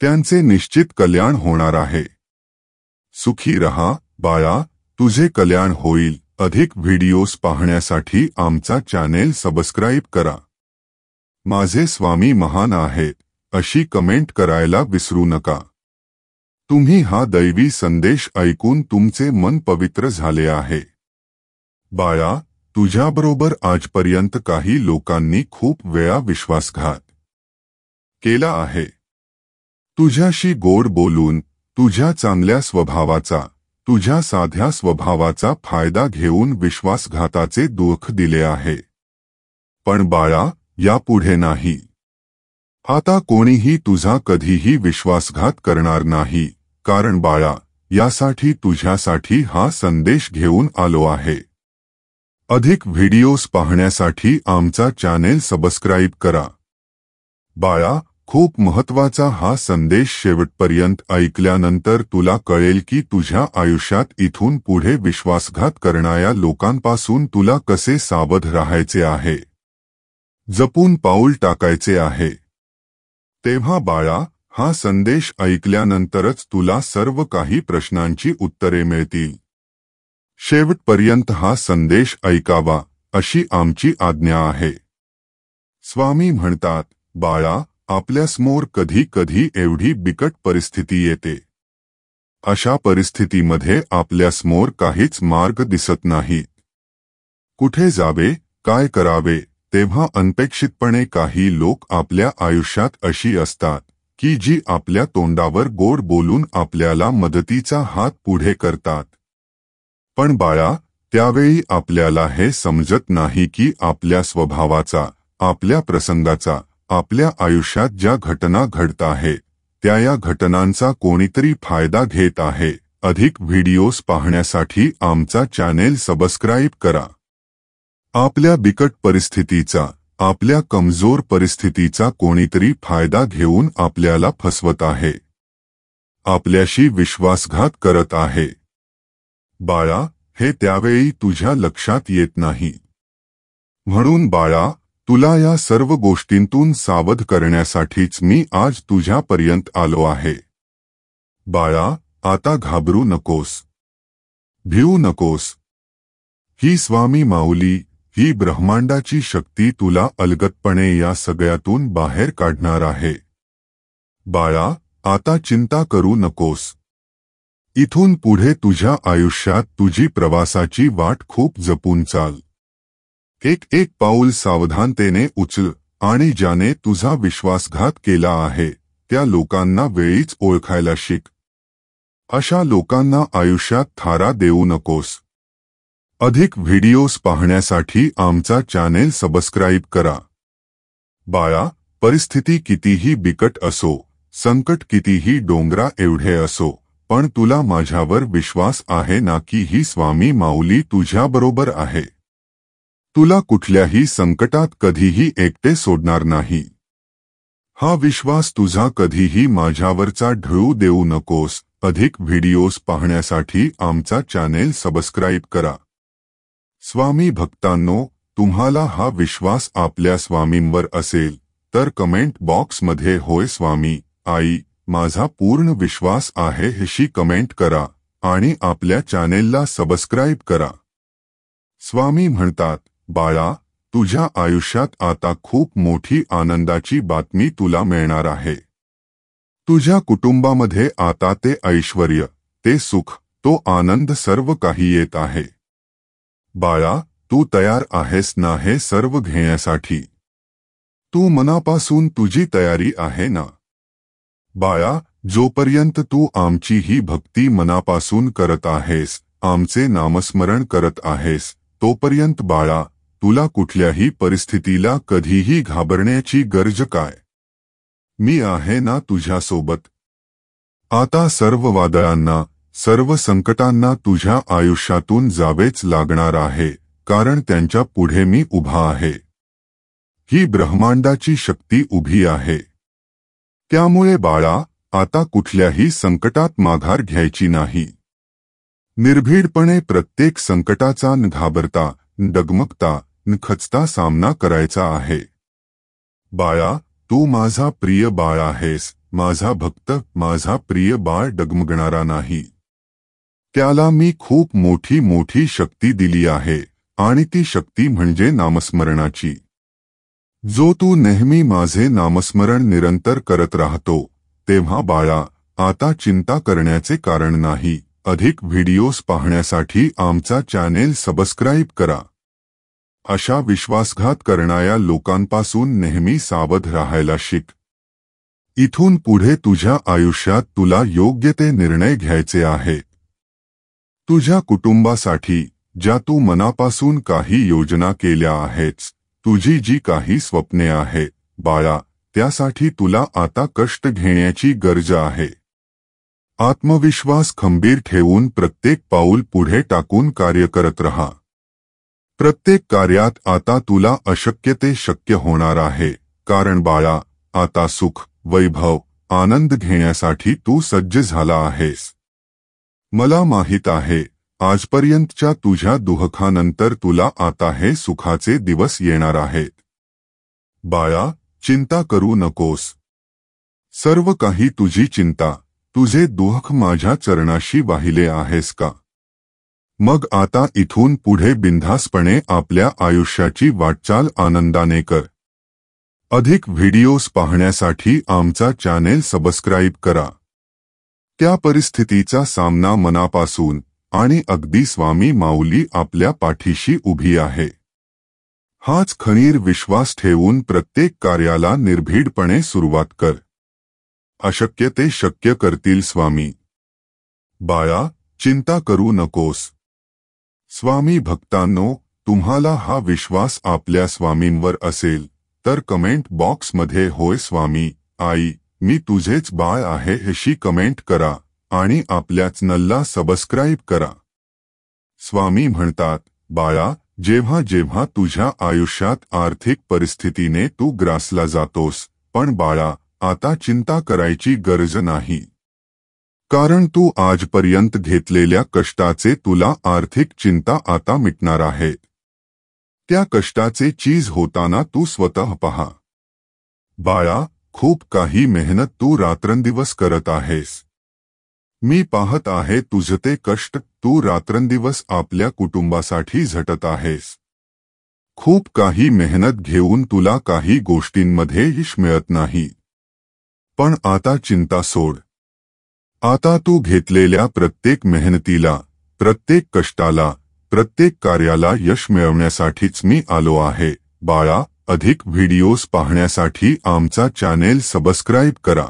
त्यांचे निश्चित कल्याण होणार आहे. सुखी रहा बाळा, तुझे कल्याण होईल. अधिक व्हिडिओज पाहण्यासाठी आमचा चॅनेल सबस्क्राईब करा. माझे स्वामी महान आहेत अशी कमेंट करायला विसरू नका. तुम्ही हा दैवी संदेश ऐकून तुमचे मन पवित्र झाले आहे. बाळा, तुझ्याबरोबर आजपर्यंत काही लोकांनी खूप वेळा विश्वासघात केला आहे. तुझ्याशी गोड बोलून, तुझ्या चांगल्या स्वभावाचा, तुझ्या साध्या स्वभावाचा फायदा घेऊन विश्वासघाताचे दुःख दिले आहे. पण बाळा, यापुढे नाही. आता कोणीही तुझा कधीही विश्वासघात करणार नाही, कारण बाळा, यासाठी तुझ्यासाठी हा संदेश घेऊन आलो आहे. अधिक व्हिडिओज पाहण्यासाठी आमचा चॅनेल सबस्क्राईब करा. बाळा, खूप महत्त्वाचा हा संदेश शेवटपर्यंत ऐकल्यानंतर तुला कळेल की तुझ्या आयुष्यात इथून पुढे विश्वासघात करणाऱ्या लोकांपासून तुला कसे सावध राहायचे आहे, जपून पाऊल टाकायचे आहे. तेव्हा बाळा, हा संदेश ऐकल्यानंतरच तुला सर्व काही प्रश्नांची उत्तरे मिळतील. शेवटपर्यंत हा संदेश ऐकावा अशी आमची आज्ञा आहे. स्वामी म्हणतात, बाळा, आपल्यासमोर कधी कधी एवढी बिकट परिस्थिती येते. अशा परिस्थितीमध्ये आपल्यासमोर काहीच मार्ग दिसत नाहीत. कुठे जावे, काय करावे, तेव्हा अनपेक्षितपणे काही लोक आपल्या आयुष्यात अशी असतात की जी आपल्या तोंडावर गोड बोलून आपल्याला मदतीचा हात पुढे करतात. पण बाळा, त्यावेळी आपल्याला हे समजत नाही की आपल्या स्वभावाचा, आपल्या प्रसंगाचा, आपल्या आयुष्यात ज्या घटना घडत आहेत, त्या या घटनांचा कोणीतरी फायदा घेत आहे. अधिक व्हिडिओज पाहण्यासाठी आमचा चॅनेल सबस्क्राईब करा. आपल्या बिकट परिस्थितीचा, आपल्या कमजोर परिस्थितीचा कोणीतरी फायदा घेऊन आपल्याला फसवत आहे. आपल्याशी विश्वासघात करत आहे. बाळा, हे त्यावेळी तुझ्या लक्षात येत नाही. म्हणून बाळा, तुला या सर्व गोष्टींतून सावध करण्यासाठीच मी आज तुझ्यापर्यंत आलो आहे. बाळा, आता घाबरू नकोस, भिवू नकोस. ही स्वामी माऊली, ही ब्रह्मांडाची शक्ती तुला अलगदपणे या सगळ्यातून बाहेर काढणार आहे. बाळा, आता चिंता करू नकोस. इथून पुढे तुझ्या आयुष्यात तुझी प्रवासाची वाट खूप जपून चाल. एक एक पाऊल सावधानतेने उचल आणि ज्याने तुझा विश्वासघात केला आहे, त्या लोकांना वेळीच ओळखायला शिक. अशा लोकांना आयुष्यात थारा देऊ नकोस. अधिक व्हिडिओज पाहण्यासाठी आमचा चॅनेल सबस्क्राईब करा. बाळा, परिस्थिती कितीही बिकट असो, संकट कितीही डोंगरा एवढे असो, पण तुला माझ्यावर विश्वास आहे ना की ही स्वामी माऊली तुझ्याबरोबर आहे. तुला कुठल्याही संकटात कधीही एकटे सोडणार नाही. हा विश्वास तुझा कधीही माझ्यावरचा ढळू देऊ नकोस. अधिक व्हिडिओज पाहण्यासाठी आमचा चॅनेल सबस्क्राईब करा. स्वामी भक्तांनो, तुम्हाला हा विश्वास आपल्या स्वामींवर असेल तर कमेंट बॉक्समध्ये होय स्वामी, आई, माझा पूर्ण विश्वास आहे अशी कमेंट करा आणि आपल्या चॅनेलला सबस्क्राईब करा. स्वामी म्हणतात, बाळा, तुझ्या आयुष्यात आता खूप मोठी आनंदाची बातमी तुला मिळणार आहे. तुझ्या कुटुंबामध्ये आता ते ऐश्वर्य, ते सुख, तो आनंद सर्व काही येत आहे. बाळा, तू तयार आहेस ना हे सर्व घेण्यासाठी? तू मनापासून तुझी तयारी आहे ना? बाळा, जोपर्यंत तू आमची ही भक्ती मनापासून करत आहेस, आमचे नामस्मरण करत आहेस, तोपर्यंत बाळा, तुला कुठल्याही परिस्थितीला कधीही घाबरण्याची गरज काय? मी आहे ना तुझ्यासोबत. आता सर्व वादळांना, सर्व संकटांना तुझ्या आयुष्यातून जावेच लागणार आहे, कारण त्यांच्या पुढे मी उभा आहे. ही ब्रह्मांडाची शक्ती उभी आहे. त्यामुळे बाळा, आता कुठल्याही संकटात माघार घ्यायची नाही. निर्भीडपणे प्रत्येक संकटाचा न घाबरता, न डगमगता, न खचता सामना करायचा आहे. बाळा, तू माझा प्रिय बाळ आहेस, माझा भक्त, माझा प्रिय बाळ डगमगणारा नाही. त्याला मी खूप मोठी मोठी शक्ती दिली आहे आणि ती शक्ती म्हणजे नामस्मरणाची. जो तू नेहमी माझे नामस्मरण निरंतर करत राहतो, तेव्हा बाळा, आता चिंता करण्याचे कारण नाही. अधिक व्हिडिओज पाहण्यासाठी आमचा चॅनेल सबस्क्राईब करा. अशा विश्वासघात करणाऱ्या लोकांपासून नेहमी सावध राहायला शिक. इथून पुढे तुझ्या आयुष्यात तुला योग्य ते निर्णय घ्यायचे आहेत. तुझ्या कुटुंबासाठी ज्या तू मनापासून काही योजना केल्या आहेस, तुझी जी काही स्वप्ने आहेत, बाळा, त्यासाठी तुला आता कष्ट घेण्याची गरज आहे. आत्मविश्वास खंबीर ठेवून प्रत्येक पाऊल पुढे टाकून कार्य करत रहा. प्रत्येक कार्यात आता तुला अशक्य ते शक्य होणार आहे, कारण बाळा, आता सुख, वैभव, आनंद घेण्यासाठी तू सज्ज झाला आहेस. मला माहित आहे, आजपर्यंतच्या तुझ्या दुःखानंतर तुला आता हे सुखाचे दिवस येणार आहेत. बाळा, चिंता करू नकोस. सर्व काही तुझी चिंता, तुझे दुःख माझ्या चरणाशी वाहिले आहेस का? मग आता इथून पुढे बिनधास्तपणे आपल्या आयुष्याची वाटचाल आनंदाने कर. अधिक व्हिडिओज पाहण्यासाठी आमचा चॅनेल सबस्क्राईब करा. त्या परिस्थितीचा सामना मनापासून आणि अगदी स्वामी माऊली आपल्या पाठीशी उभी आहे. हाच खंबीर विश्वास ठेवून प्रत्येक कार्याला निर्भीडपणे सुरुवात कर. अशक्य ते शक्य करतील स्वामी. बाळा, चिंता करू नकोस. स्वामी भक्तांनो, तुम्हाला हा विश्वास आपल्या स्वामींवर असेल तर कमेंट बॉक्समध्ये होय स्वामी, आई, मी तुझेच बाळ आहे अशी कमेंट करा आणि आपल्या चॅनेलला सबस्क्राईब करा. स्वामी म्हणतात, बाळा, जेव्हा जेव्हा तुझ्या आयुष्यात आर्थिक परिस्थितीने तू ग्रासला जातोस, पण बाळा, आता चिंता करायची गरज नाही. कारण तू आजपर्यंत घेतलेल्या कष्टाचे तुला आर्थिक चिंता आता मिटणार आहेत. त्या कष्टाचे चीज होताना तू स्वतः पहा. बाळा, खूप काही मेहनत तू रात्रंदिवस करत आहेस. मी पाहत आहे तुझे ते कष्ट. तू रात्रंदिवस आपल्या कुटुंबासाठी झटत आहेस. खूप काही मेहनत घेऊन तुला काही गोष्टींमध्ये यश मिळत नाही. पण आता चिंता सोड. आता तू घेतलेल्या प्रत्येक मेहनतीला, प्रत्येक कष्टाला, प्रत्येक कार्याला यश मिळवण्यासाठीच मी आलो आहे. बाळा, अधिक व्हिडिओज पाहण्यासाठी आमचा चॅनेल सबस्क्राईब करा.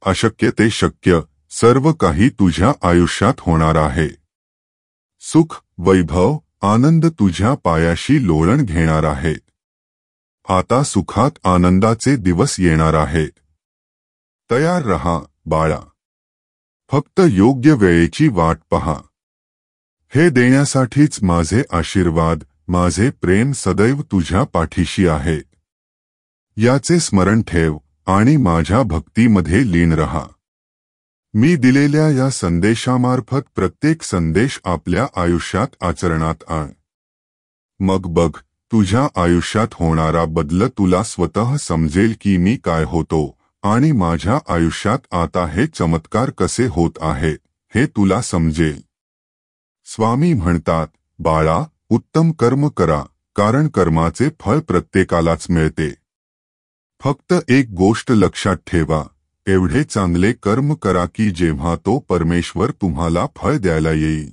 अशक्य ते शक्य, सर्व काही तुझ्या आयुष्यात होणार आहे. सुख, वैभव, आनंद तुझ्या पायाशी लोळण घेणार आहेत. आता सुखात आनंदाचे दिवस येणार आहेत. तयार रहा बाळा. फक्त योग्य वेळेची वाट पहा. हे देण्यासाठीच माझे आशीर्वाद, माझे प्रेम सदैव तुझ्या पाठीशी आहे. याचे स्मरण ठेव आणि माझ्या भक्तीमध्ये लीन रहा. मी दिलेल्या या संदेशामार्फत प्रत्येक संदेश आपल्या आयुष्यात आचरणात आण. मग बघ, तुझ्या आयुष्यात होणारा बदल तुला स्वतः समजेल की मी काय होतो आणि माझ्या आयुष्यात आता हे चमत्कार कसे होत आहेत हे तुला समजेल. स्वामी म्हणतात, बाळा, उत्तम कर्म करा, कारण कर्माचे फळ प्रत्येकालाच मिळते. फक्त एक गोष्ट लक्षात ठेवा, एवढे चांगले कर्म करा की जेव्हा तो परमेश्वर तुम्हाला फळ द्यायला येईल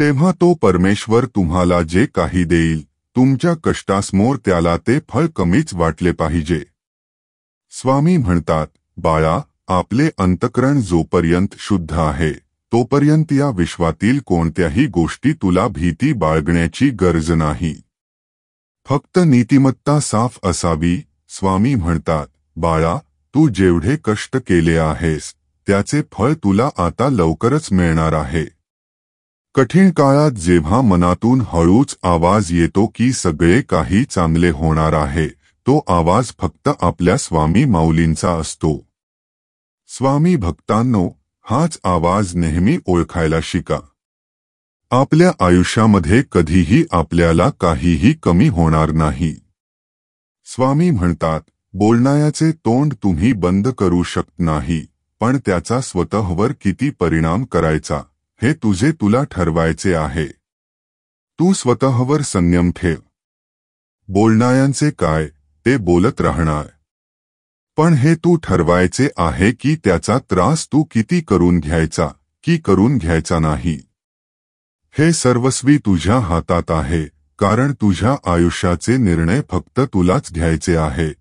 तेव्हा तो परमेश्वर तुम्हाला जे काही देईल, तुमच्या कष्टासमोर त्याला ते फळ कमीच वाटले पाहिजे. स्वामी म्हणतात, बाळा, आपले अंतःकरण जोपर्यंत शुद्ध आहे तोपर्यंत या विश्वातील कोणत्याही गोष्टी तुला भीती बाळगण्याची गरज नाही. फक्त नीतिमत्ता साफ असावी. स्वामी म्हणतात, बाळा, तू जेवढे कष्ट केले आहेस त्याचे फळ तुला आता लवकरच मिळणार आहे. कठीण काळात जेव्हा मनातून हळूच आवाज येतो की सगळे काही चांगले होणार आहे, तो आवाज फक्त आपल्या स्वामी माऊलींचा असतो. स्वामी भक्तांनो, हाच आवाज नेहमी ओळखायला शिका. आपल्या आयुष्यामध्ये कधीही आपल्याला काहीही कमी होणार नाही. स्वामी म्हणतात, बोलण्याचे तोंड तुम्ही बंद करू शकत नाही, पण त्याचा स्वतःवर किती परिणाम करायचा हे तुला ठरवायचे आहे. तू स्वतःवर संयम ठेव. बोलण्याचे काय, ते बोलत राहणार. पण हे तू ठरवायचे आहे की त्याचा त्रास तू किती करून घ्यायचा की करून घ्यायचा नाही. हे सर्वस्वी तुझ्या हातात आहे, कारण तुझ्या आयुष्याचे निर्णय फक्त तुलाच घ्यायचे आहेत.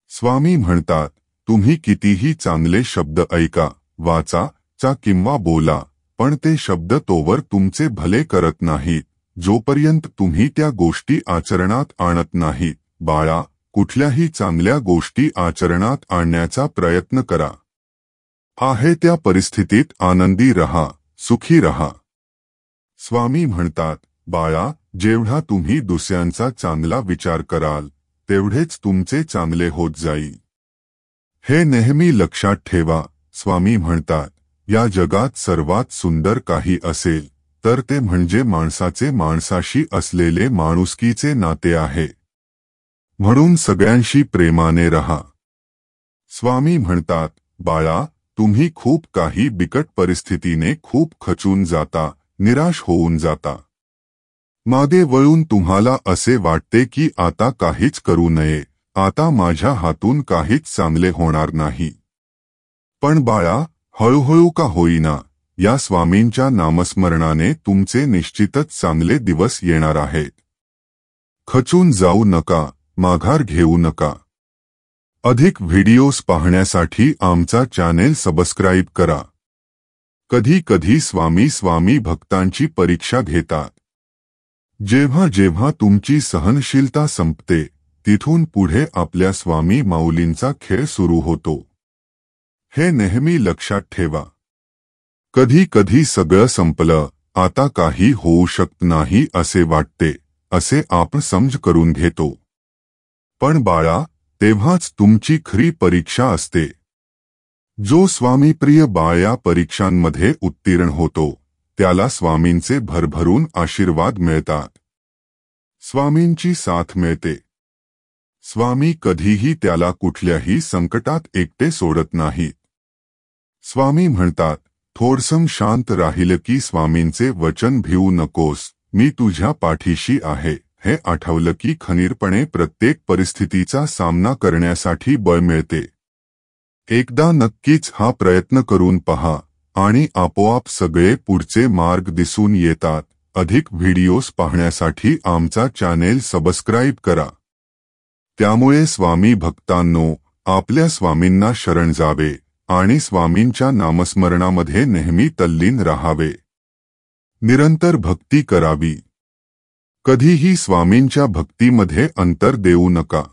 स्वामी म्हणतात, तुम्ही कितीही चांगले शब्द ऐका, वाचा, किंवा बोला, पण ते शब्द तोवर तुमचे भले करत नाहीत जोपर्यंत तुम्ही त्या गोष्टी आचरणात आणत नाहीत. बाळा, कुठल्याही चांगल्या गोष्टी आचरणात आणण्याचा प्रयत्न करा. आहे त्या परिस्थितीत आनंदी रहा, सुखी रहा. स्वामी म्हणतात, बाळा, जेवढा तुम्ही दुसऱ्यांचा चांगला विचार कराल तेवढेच तुमचे चांगले होत जाईल. हे नेहमी लक्षात ठेवा. स्वामी म्हणतात, या जगात सर्वात सुंदर काही असेल तर ते म्हणजे माणसाचे माणसाशी असलेले माणुसकीचे नाते आहे. म्हणून सगळ्यांशी प्रेमाने रहा. स्वामी म्हणतात, बाळा, तुम्ही खूप काही बिकट परिस्थितीने खूप खचून जाता, निराश होऊन जाता. मागे वळून तुम्हाला असे वाटते की आता काहीच करू नये, आता माझ्या हातून काहीच चांगले होणार नाही. पण बाळा, हळूहळू का होईना, या स्वामींच्या नामस्मरणाने तुमचे निश्चितच चांगले दिवस येणार आहेत. खचून जाऊ नका, माघार घेऊ नका. अधिक व्हिडिओज पाहण्यासाठी आमचा चॅनेल सबस्क्राईब करा. कधी कधी स्वामी भक्तांची परीक्षा घेतात. जेव्हा जेव्हा तुमची सहनशीलता संपते तिथून पुढे आपल्या स्वामी माऊलींचा खेळ सुरू होतो. हे नेहमी लक्षात ठेवा. कधी कधी सगळं संपलं, आता काही होऊ शकत नाही असे वाटते, असे आपण समज करून घेतो. पण बाळा, तेव्हाच तुमची खरी परीक्षा असते. जो स्वामीप्रिय बाळ या परीक्षांमध्ये उत्तीर्ण होतो त्याला स्वामींचे भरभरून आशीर्वाद मिळतात. स्वामींची साथ मिळते. स्वामी कधीही त्याला कुठल्याही संकटात एकटे सोडत नाहीत. स्वामी म्हणतात, थोडसं शांत राहिलं की स्वामींचे वचन भिवू नकोस, मी तुझ्या पाठीशी आहे, हे आठवलं की खंबीरपणे प्रत्येक परिस्थितीचा सामना करण्यासाठी बळ मिळते. एकदा नक्कीच हा प्रयत्न करून पहा आणि आपोआप सगळे पुढचे मार्ग दिसून येतात. अधिक व्हिडिओज पाहण्यासाठी आमचा चॅनेल सबस्क्राईब करा. त्यामुळे स्वामी भक्तांनो, आपल्या स्वामींना शरण जावे आणि स्वामींच्या नामस्मरणामध्ये नेहमी तल्लीन राहावे. निरंतर भक्ती करावी. कधीही स्वामींच्या भक्तीमध्ये अंतर देऊ नका.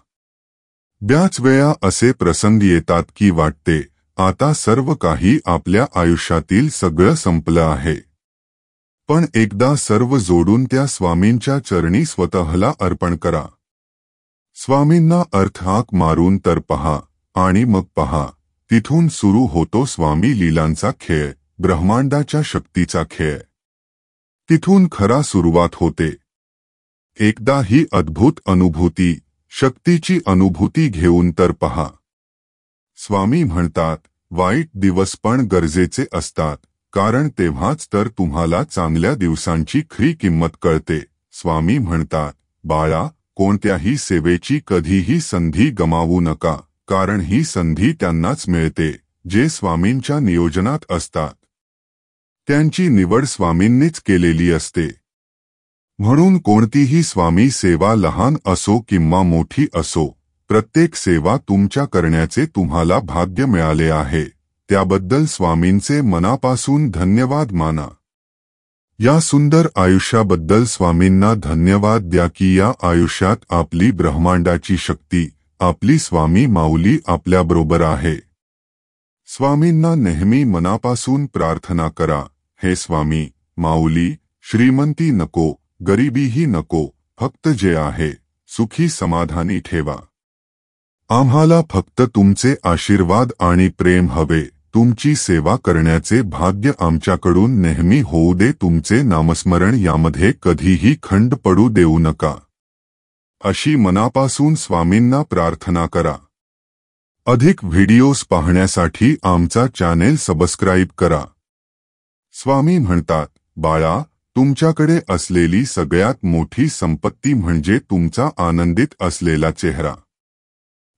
बऱ्याच वेळा असे प्रसंग येतात की वाटते आता सर्व काही आपल्या आयुष्यातील सगळं संपलं आहे. पण एकदा सर्व जोडून त्या स्वामींच्या चरणी स्वतःला अर्पण करा. स्वामींना अर्थाक मारून तर पहा आणि मग पहा, तिथून सुरू होतो स्वामी लीलांचा खेळ, ब्रह्मांडाच्या शक्तीचा खेळ. तिथून खरा सुरुवात होते. एकदा ही अद्भुत अनुभूती, शक्तीची अनुभूती घेऊन तर पहा. स्वामी म्हणतात, वाईट दिवस पण गरजेचे असतात, कारण तेव्हाच तर तुम्हाला चांगल्या दिवसांची खरी किंमत कळते. स्वामी म्हणतात, बाळा, कोणत्याही सेवेची कधीही संधी गमावू नका, कारण ही संधी त्यांनाच मिळते जे स्वामींच्या नियोजनात असतात. त्यांची निवड स्वामींनीच केलेली असते. म्हणून कोणतीही स्वामी सेवा लहान असो किंवा मोठी असो, प्रत्येक सेवा तुमच्या करण्याचे तुम्हाला भाग्य मिळाले आहे, त्याबद्दल स्वामींचे मनापासून धन्यवाद माना. या सुंदर आयुष्याबद्दल स्वामींना धन्यवाद द्या की या आयुष्यात आपली ब्रह्मांडाची शक्ती, आपली स्वामी माऊली आपल्याबरोबर आहे. स्वामींना नेहमी मनापासून प्रार्थना करा, हे स्वामी माऊली, श्रीमंती नको, गरिबीही नको, फक्त जे आहे सुखी समाधानी ठेवा. आम्हाला फक्त तुमचे आशीर्वाद आणि प्रेम हवे. तुमची सेवा करण्याचे भाग्य आमच्याकडून नेहमी होऊ दे. तुमचे नामस्मरण यामध्ये कधीही खंड पडू देऊ नका, अशी मनापासून स्वामींना प्रार्थना करा. अधिक व्हिडिओज पाहण्यासाठी आमचा चॅनेल सबस्क्राईब करा. स्वामी म्हणतात, बाळा, तुमच्याकडे असलेली सगळ्यात मोठी संपत्ती म्हणजे तुमचा आनंदित असलेला चेहरा.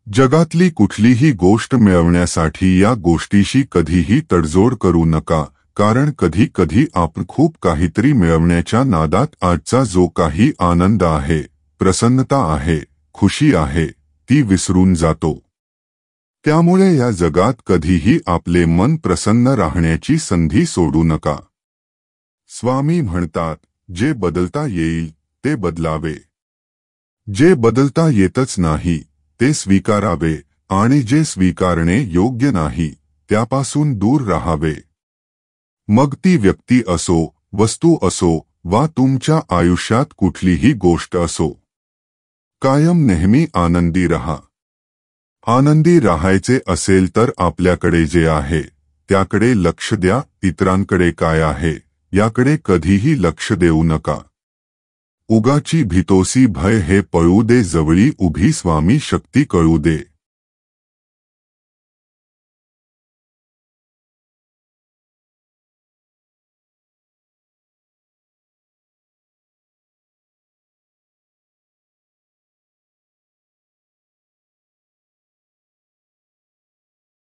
जगातली कुठलीही गोष्ट मिळवण्यासाठी या गोष्टीशी कधीही तडजोड करू नका, कारण कधी कधी आपण खूप काहीतरी मिळवण्याच्या नादात आजचा जो काही आनंद आहे, प्रसन्नता आहे, खुशी आहे, ती विसरून जातो. त्यामुळे या जगात कधीही आपले मन प्रसन्न राहण्याची संधी सोडू नका. स्वामी म्हणतात, जे बदलता येईल ते बदलावे. जे बदलता येतच नाही ते स्वीकारावे आणि जे स्वीकारणे योग्य नाही त्यापासून दूर राहावे. मग ती व्यक्ती असो, वस्तू असो वा तुमच्या आयुष्यात कुठलीही गोष्ट असो. कायम नेहमी आनंदी रहा. आनंदी राहायचे असेल तर आपल्याकडे जे आहे त्याकडे लक्ष द्या. इतरांकडे काय आहे याकडे कधीही लक्ष देऊ नका. उगाची भीतोसी भय हे पळू दे, जवळी उभी स्वामी शक्ती कळू दे.